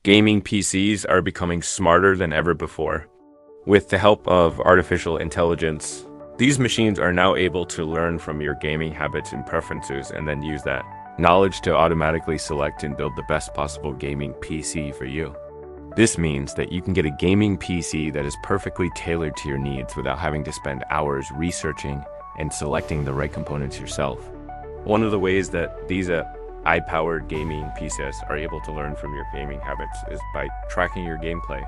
Gaming PCs are becoming smarter than ever before. With the help of artificial intelligence, these machines are now able to learn from your gaming habits and preferences and then use that knowledge to automatically select and build the best possible gaming PC for you. This means that you can get a gaming PC that is perfectly tailored to your needs without having to spend hours researching and selecting the right components yourself. One of the ways that these AI-powered gaming PCs are able to learn from your gaming habits is by tracking your gameplay.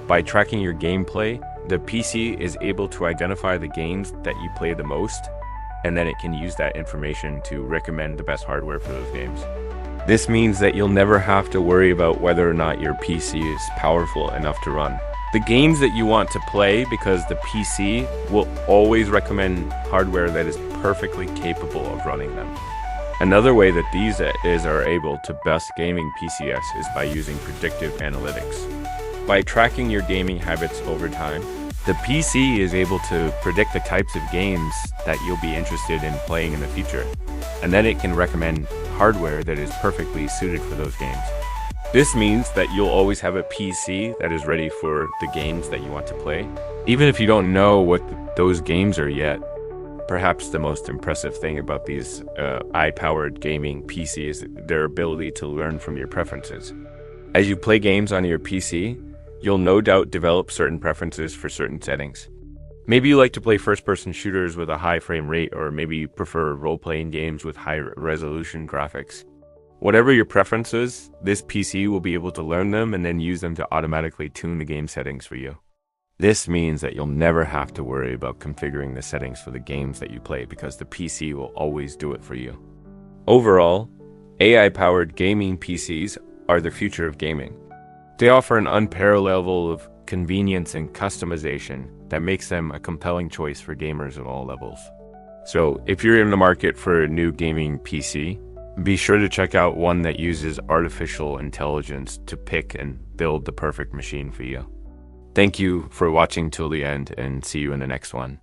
By tracking your gameplay, the PC is able to identify the games that you play the most, and then it can use that information to recommend the best hardware for those games. This means that you'll never have to worry about whether or not your PC is powerful enough to run the games that you want to play, because the PC will always recommend hardware that is perfectly capable of running them. Another way that these are able to best gaming PCs is by using predictive analytics. By tracking your gaming habits over time, the PC is able to predict the types of games that you'll be interested in playing in the future, and then it can recommend hardware that is perfectly suited for those games. This means that you'll always have a PC that is ready for the games that you want to play, even if you don't know what those games are yet. Perhaps the most impressive thing about these AI-powered gaming PCs is their ability to learn from your preferences. As you play games on your PC, you'll no doubt develop certain preferences for certain settings. Maybe you like to play first-person shooters with a high frame rate, or maybe you prefer role-playing games with high-resolution graphics. Whatever your preference is, this PC will be able to learn them and then use them to automatically tune the game settings for you. This means that you'll never have to worry about configuring the settings for the games that you play, because the PC will always do it for you. Overall, AI-powered gaming PCs are the future of gaming. They offer an unparalleled level of convenience and customization that makes them a compelling choice for gamers at all levels. So if you're in the market for a new gaming PC, be sure to check out one that uses artificial intelligence to pick and build the perfect machine for you. Thank you for watching till the end, and see you in the next one.